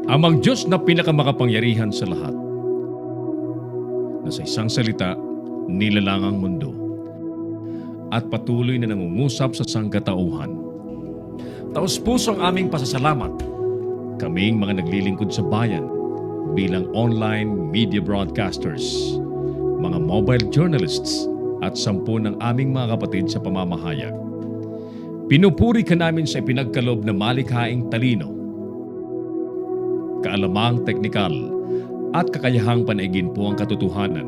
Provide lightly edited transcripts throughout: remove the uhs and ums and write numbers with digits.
Amang Diyos na pinakamakapangyarihan sa lahat, na sa isang salita, nilalang ang mundo at patuloy na nangungusap sa sangkatauhan. Taos-puso ang aming pasasalamat, kaming mga naglilingkod sa bayan bilang online media broadcasters, mga mobile journalists at 10 ng aming mga kapatid sa pamamahayag. Pinupuri ka namin sa ipinagkaloob na malikhaing talino, kaalamang teknikal at kakayahang panaigin po ang katotohanan.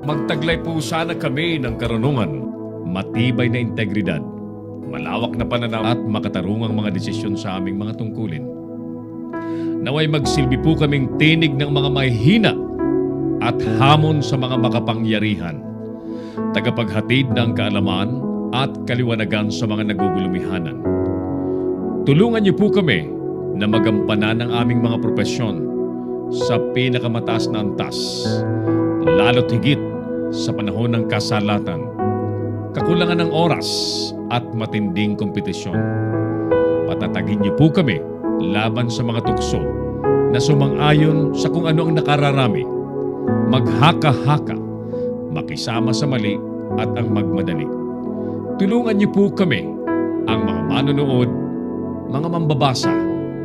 Magtaglay po sana kami ng karunungan, matibay na integridad, malawak na pananaw at makatarungang mga desisyon sa aming mga tungkulin. Naway magsilbi po kaming tinig ng mga mahihina at hamon sa mga makapangyarihan, tagapaghatid ng kaalaman at kaliwanagan sa mga nagugulumihanan. Tulungan niyo po kami na magampanan ang aming mga propesyon sa pinakamataas na antas, lalo't higit sa panahon ng kasalatan, kakulangan ng oras at matinding kompetisyon. Patatagin niyo po kami laban sa mga tukso na sumang-ayon sa kung ano ang nakararami, maghaka-haka, makisama sa mali at ang magmadali. Tulungan niyo po kami, ang mga manonood, mga mambabasa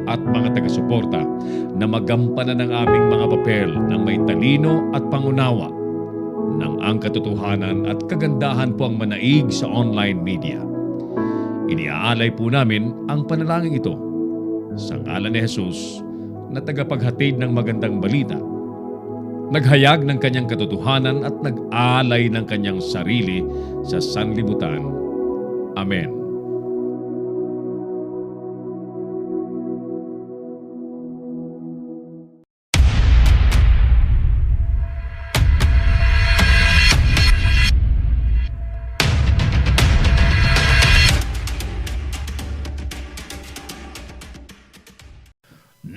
at mga taga-suporta na magampanan ng aming mga papel ng may talino at pangunawa ng ang katotohanan at kagandahan po ang manaig sa online media. Iniaalay po namin ang panalangin ito sa ngalan ni Jesus na tagapaghatid ng magandang balita, naghayag ng kanyang katotohanan at nag-alay ng kanyang sarili sa sanlibutan. Amen.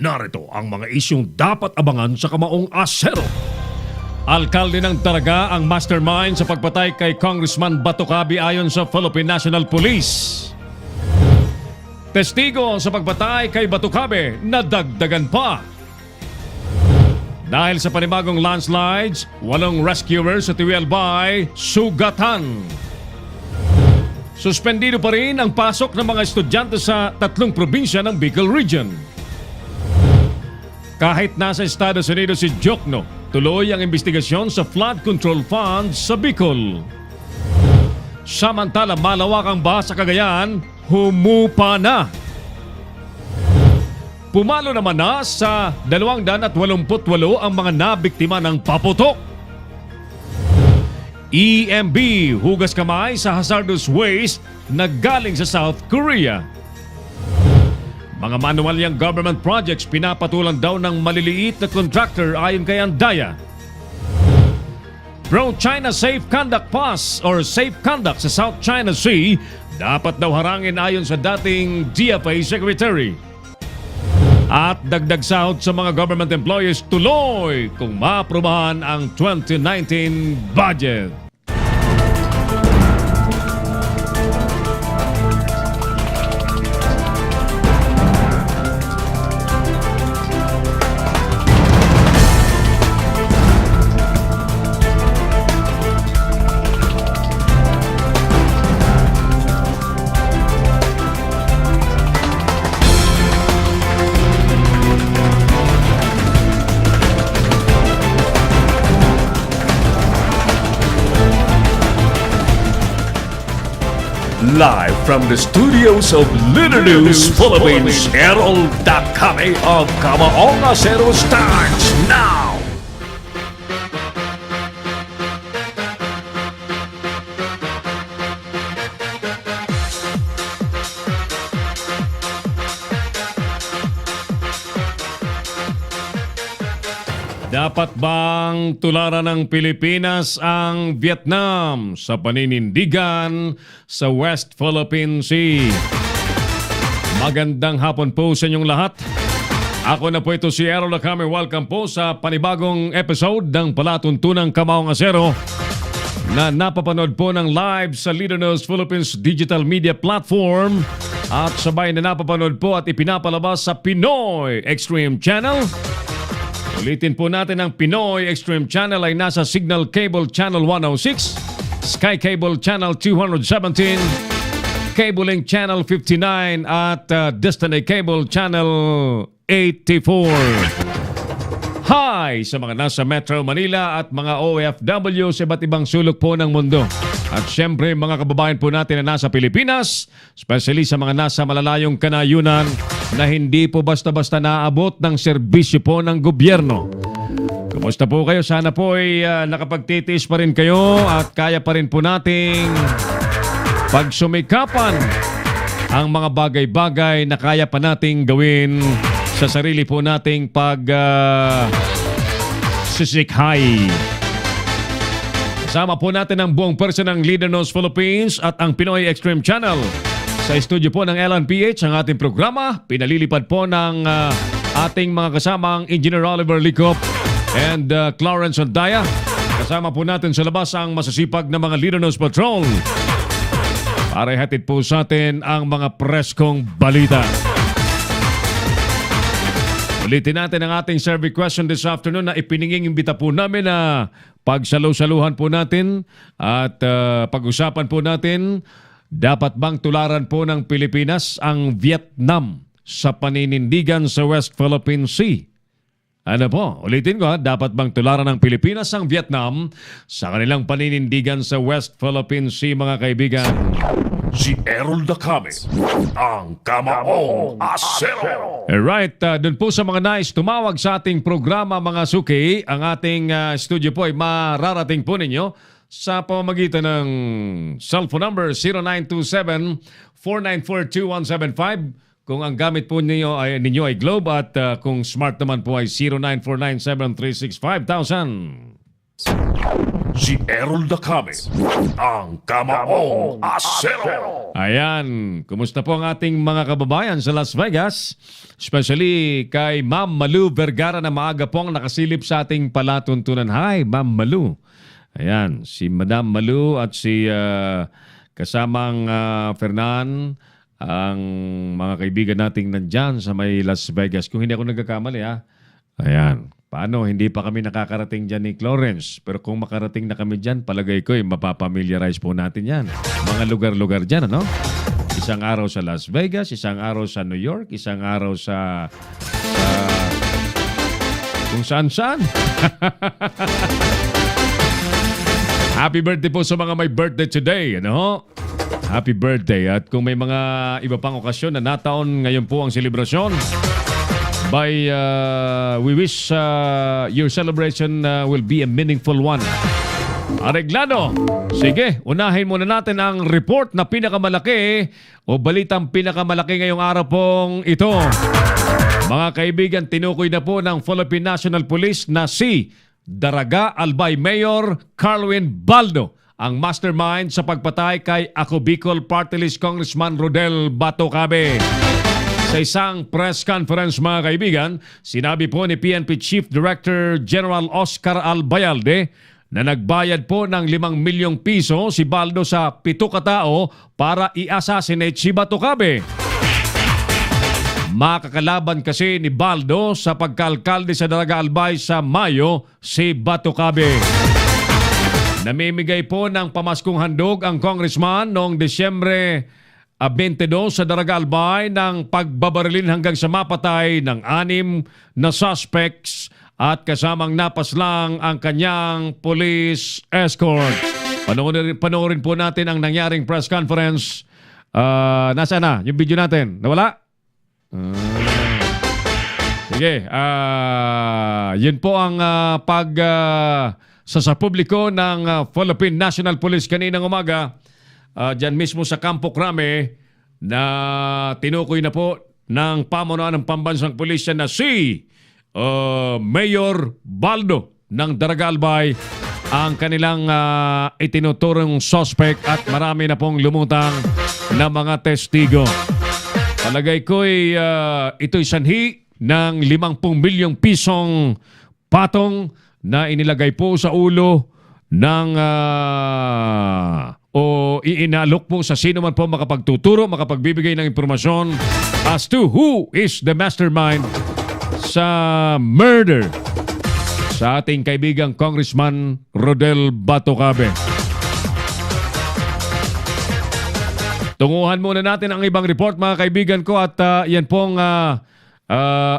Narito ang mga isyong dapat abangan sa Kamaong Asero. Alkalde ng Daraga ang mastermind sa pagpatay kay Congressman Batucabe ayon sa Philippine National Police. Testigo sa pagpatay kay Batucabe nadagdagan pa. Dahil sa panibagong landslides, 8 rescuers sa Tiwelbay sugatan. Suspendido pa rin ang pasok ng mga estudyante sa 3 probinsya ng Bicol Region. Kahit nasa Estados Unidos si Jokno, tuloy ang investigasyon sa flood control funds sa Bicol. Samantala, malawak ang baha sa Cagayan, humupa na. Pumalo naman na sa 288 ang mga nabiktima ng paputok. EMB, hugas kamay sa hazardous waste na galing sa South Korea. Mga manualyang government projects pinapatulan daw ng maliliit na contractor ayon kay Andaya. Pro-China Safe Conduct Pass or Safe Conduct sa South China Sea dapat daw harangin ayon sa dating DFA Secretary. At dagdag sahod sa mga government employees tuloy kung maaprubahan ang 2019 budget. Live from the studios of Little News Philippines, Errol Dacame of Kamaong Asero starts now! Dapat bang tularan ng Pilipinas ang Vietnam sa paninindigan sa West Philippine Sea? Magandang hapon po sa inyong lahat. Ako na po ito si Errol Dacame. Welcome po sa panibagong episode ng Palatuntunang Kamaong Asero na napapanood po ng live sa Leader News Philippines Digital Media Platform at sabay na napapanood po at ipinapalabas sa Pinoy Extreme Channel. Ulitin po natin, ang Pinoy Extreme Channel ay nasa Signal Cable Channel 106, Sky Cable Channel 217, Cable Link Channel 59 at Destiny Cable Channel 84. Hi sa mga nasa Metro Manila at mga OFW sa iba't ibang sulok po ng mundo. At syempre mga kababayan po natin na nasa Pilipinas, especially sa mga nasa malalayong kanayunan na hindi po basta-basta naabot ng serbisyo po ng gobyerno. Kumusta po kayo? Sana po ay nakapagtitiis pa rin kayo at kaya pa rin po nating pagsumikapan ang mga bagay-bagay na kaya pa nating gawin sa sarili po nating sisikhay. Kasama po natin ang buong person ng Leader Knows Philippines at ang Pinoy Extreme Channel. Sa studio po ng LNPH ang ating programa, pinalilipad po ng ating mga kasamang Engineer Oliver Licop and Clarence Ondaya. Kasama po natin sa labas ang masasipag na mga Leader Knows Patrol para ihatid po sa atin ang mga preskong balita. Ulitin natin ang ating survey question this afternoon na ipininging-imbita po namin na pagsalu-saluhan po natin at pag-usapan po natin, dapat bang tularan po ng Pilipinas ang Vietnam sa paninindigan sa West Philippine Sea? Ano po? Ulitin ko, dapat bang tularan ng Pilipinas ang Vietnam sa kanilang paninindigan sa West Philippine Sea, mga kaibigan? Si Errol Dacame, ang Kamaong Asero. Alright, dun po sa mga nais tumawag sa ating programa, mga suki, ang ating studio po ay mararating po ninyo sa pamamagitan ng cellphone number 0927-494-2175 kung ang gamit po ninyo ay Globe at kung smart naman po ay 09497365,000. Si Errol Dacame, ang Kamaong Asero. Ayan, kumusta po ang ating mga kababayan sa Las Vegas? Especially kay Ma'am Malu Vergara na maaga pong nakasilip sa ating palatuntunan. Hi, Ma'am Malu. Ayan, si Madam Malu at si kasamang Fernan, ang mga kaibigan nating nandyan sa may Las Vegas. Kung hindi ako nagkakamali, ha? Ayan. Paano? Hindi pa kami nakakarating dyan ni Clarence. Pero kung makarating na kami dyan, palagay ko, mapapamiliarize po natin yan. Mga lugar-lugar dyan, ano? Isang araw sa Las Vegas, isang araw sa New York, isang araw sa kung saan-saan. Happy birthday po sa mga may birthday today, ano? Happy birthday. At kung may mga iba pang okasyon na nataon ngayon po ang selebrasyon, we wish your celebration will be a meaningful one. Areglado. Sige, unahin muna natin ang report na pinakamalaki o balitang pinakamalaki ngayong araw pong ito. Mga kaibigan, tinukoy na po ng Philippine National Police na si Daraga Albay Mayor Carlwin Baldo ang mastermind sa pagpatay kay Ako Bicol Party List Congressman Rodel Batocabe. Sa isang press conference, mga kaibigan, sinabi po ni PNP Chief Director General Oscar Albayalde na nagbayad po ng 5 milyong piso si Baldo sa 7 katao para i-assassinate si Batocabe. Makakalaban kasi ni Baldo sa pagkalkalde sa Daraga Albay sa Mayo si Batocabe. Namimigay po ng pamaskong handog ang congressman noong Desyembre 22 sa Daraga Albay ng pagbabarilin hanggang sa mapatay ng 6 na suspects at kasamang napaslang ang kanyang police escort. Panoorin po natin ang nangyaring press conference. Nasaan na yung video natin? Nawala? Sige. Yun po ang sa publiko ng Philippine National Police kaninang umaga. Diyan mismo sa Campo Crame na tinukoy na po ng pamunuan ng pambansang pulisya na si Mayor Baldo ng Daraga Albay ang kanilang itinuturong suspect at marami na pong lumutang na mga testigo. Palagay ko'y ito'y sanhi ng 50 milyong pisong patong na inilagay po sa ulo ng o iinalok po sa sino man po makapagtuturo, makapagbibigay ng impormasyon as to who is the mastermind sa murder sa ating kaibigang Congressman Rodel Batocabe. Tunguhan muna natin ang ibang report mga kaibigan ko at yan pong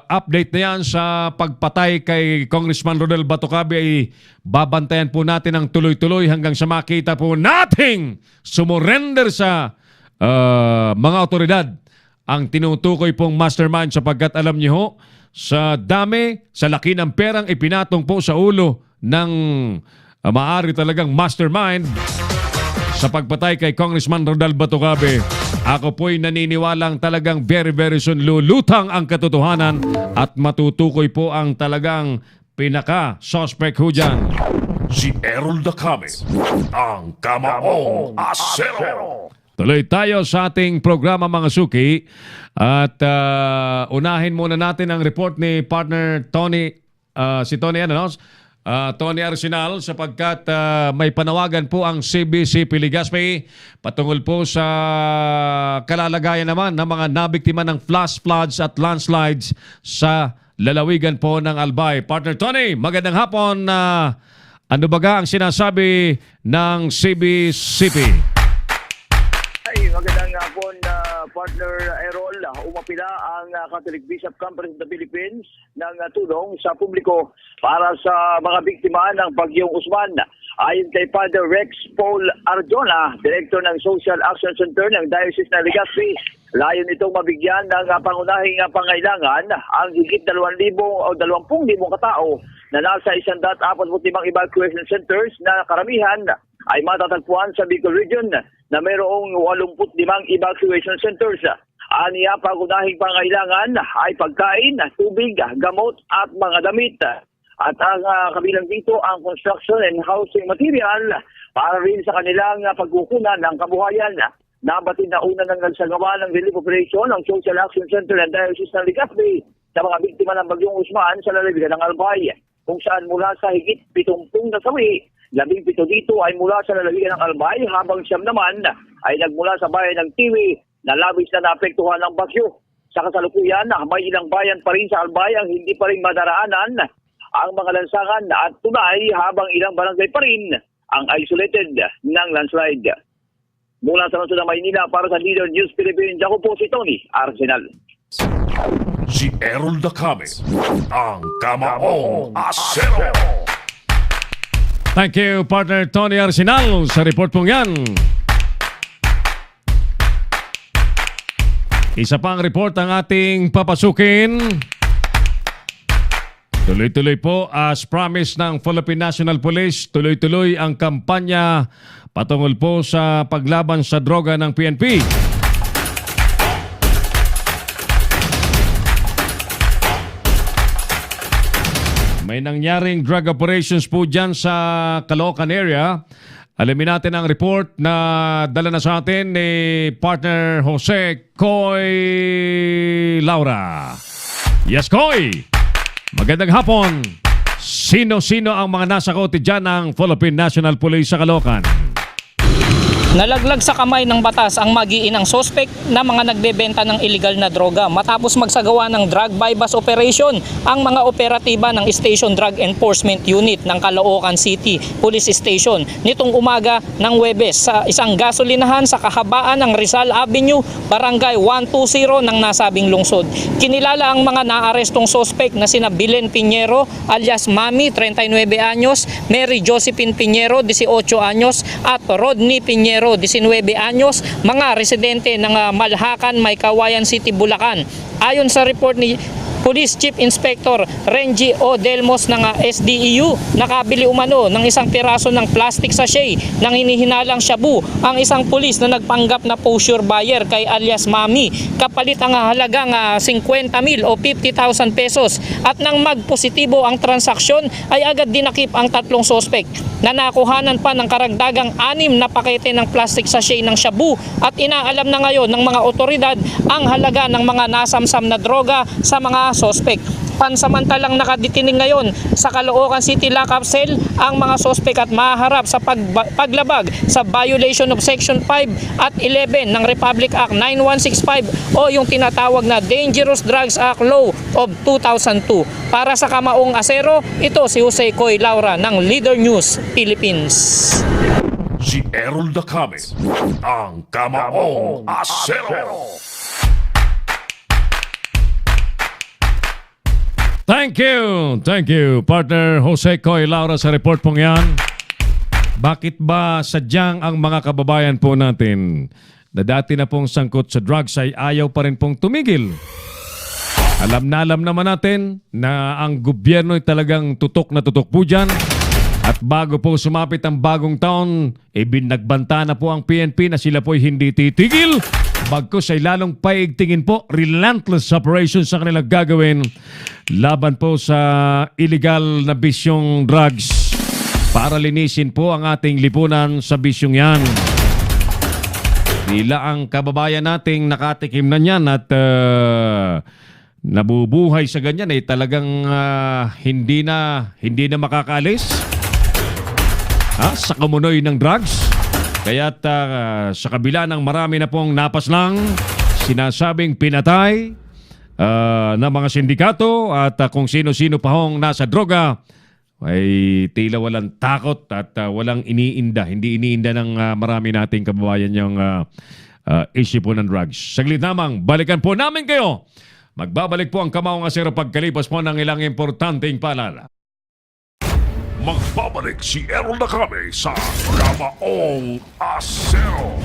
update na yan sa pagpatay kay Congressman Rodel Batocabe ay babantayan po natin ang tuloy-tuloy hanggang sa makita po nating sumurrender sa mga otoridad ang tinutukoy pong mastermind sapagkat alam niyo ho, sa dami, sa laki ng perang ipinatong po sa ulo ng maaari talagang mastermind sa pagpatay kay Congressman Rodel Batocabe, ako po'y naniniwalang talagang very soon lulutang ang katotohanan at matutukoy po ang talagang pinaka-suspect ho dyan. Si Errol Dacame, ang Kamaong Asero. Tuloy tayo sa ating programa mga suki at unahin muna natin ang report ni partner Tony, si Tony Tony Arsenal sapagkat may panawagan po ang CBCP Legazpi patungkol po sa kalalagayan naman ng mga nabiktima ng flash floods at landslides sa lalawigan po ng Albay. Partner Tony, magandang hapon. Ano baga ang sinasabi ng CBCP? Ay, magandang hapon, partner Errol. Umapila ang Catholic Bishop Conference of the Philippines ng tulong sa publiko para sa mga biktima ng Bagyong Usman. Ayon kay Father Rex Paul Arjona, Director ng Social Action Center ng Diocese ng Legazpi, layon itong mabigyan ng pangunahing pangailangan ang higit 2,000 o 20,000 katao na nasa 145 evacuation centers na karamihan ay matatagpuan sa Bicol Region na mayroong 85 evacuation centers. Aniya, pangunahing pangailangan ay pagkain, tubig, gamot at mga damit. At ang kabilang dito ang construction and housing material para rin sa kanilang pagkukunan ng kabuhayan. Nabatid na una ng nagsagawa ng relief operation ng Social Action Center ng Diocese ng Legazpi sa mga biktima ng Bagyong Usman sa lalawigan ng Albay, kung saan mula sa higit 70 nasawi, 17 dito ay mula sa lalawigan ng Albay, habang 9 naman ay nagmula sa bayan ng Tiwi na labis na naapektuhan ng bagyo. Sa kasalukuyan, may ilang bayan pa rin sa Albay ang hindi pa rin madaraanan ang mga lansangan at tunay, habang ilang barangay pa rin ang isolated ng landslide. Mula sa Lungsod ng Maynila para sa Leader News Philippines, ako po si Tony Arsenal. Si Errol Dacame, ang Kamaong Asero. Thank you, partner Tony Arsenal, sa report pong yan. Isa pang report ang ating papasukin. Tuloy-tuloy po, as promised ng Philippine National Police, tuloy-tuloy ang kampanya patungkol po sa paglaban sa droga ng PNP. May nangyaring drug operations po dyan sa Caloocan area. Alamin natin ang report na dala na sa atin ni partner Jose Coy Laura. Yes, Coy! Magandang hapon. Sino-sino ang mga nasa kote dyan ng Philippine National Police sa Caloocan? Nalaglag sa kamay ng batas ang magiinang sospek na mga nagbebenta ng illegal na droga matapos magsagawa ng drug bypass operation ang mga operatiba ng Station Drug Enforcement Unit ng Caloocan City Police Station nitong umaga ng Huwebes sa isang gasolinahan sa kahabaan ng Rizal Avenue, Barangay 120 ng nasabing lungsod. Kinilala ang mga naarestong sospek na sina Bilen Piñero alias Mami, 39 anyos, Mary Josephine Piñero, 18 anyos at Rodney Piñero, 19 anyos, mga residente ng Malhacan, Maykawayan City, Bulacan. Ayon sa report ni Police Chief Inspector Renji O. Delmos ng SDEU, nakabili umano ng isang piraso ng plastic sachet ng hinihinalang shabu ang isang pulis na nagpanggap na posture buyer kay alias Mami, kapalit ang halagang 50,000 o 50,000 pesos. At nang magpositibo ang transaksyon ay agad dinakip ang tatlong sospek na nakuhanan pa ng karagdagang 6 na pakete ng plastic sachet ng shabu at inaalam na ngayon ng mga otoridad ang halaga ng mga nasamsam na droga sa mga sospek. Pansamantalang nakadetining ngayon sa Caloocan City Lockup Cell ang mga sospek at maharap sa paglabag sa violation of Section 5 at 11 ng Republic Act 9165 o yung tinatawag na Dangerous Drugs Act Law of 2002. Para sa Kamaong Asero, ito si Jose Coy Laura ng Leader News Philippines. Si Errol Dacame, ang Kamaong Asero. Thank you, partner Jose Coy Laura sa report pong yan. Bakit ba sadyang ang mga kababayan po natin na dati na pong sangkot sa drugs ay ayaw pa rin pong tumigil? Alam naman natin na ang gobyerno ay talagang tutok na tutok po dyan. At bago po sumapit ang bagong taon, binagbanta na po ang PNP na sila po ay hindi titigil. Bagkus ay lalong paigtingin po, relentless operations sa kanilang gagawin laban po sa illegal na bisyong drugs para linisin po ang ating lipunan sa bisyong yan. Nila ang kababayan nating nakatikim na yan at nabubuhay sa ganyan ay talagang hindi na makakaalis sa kamunoy ng drugs. Kaya't sa kabila ng marami na pong napaslang, sinasabing pinatay ng mga sindikato at kung sino-sino pa hong nasa droga, ay tila walang takot at walang iniinda. Hindi iniinda ng marami nating kababayan yung issue po ng drugs. Saglit namang, balikan po namin kayo. Magbabalik po ang Kamaong Asero pagkalipas po ng ilang importanteng paalala. Magbabalik si Errol Dacame sa Kamaong Asero.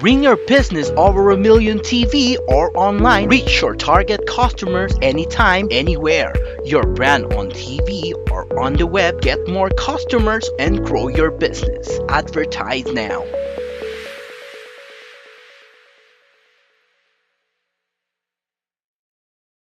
Bring your business over 1 million TV or online. Reach your target customers anytime, anywhere. Your brand on TV or on the web. Get more customers and grow your business. Advertise now.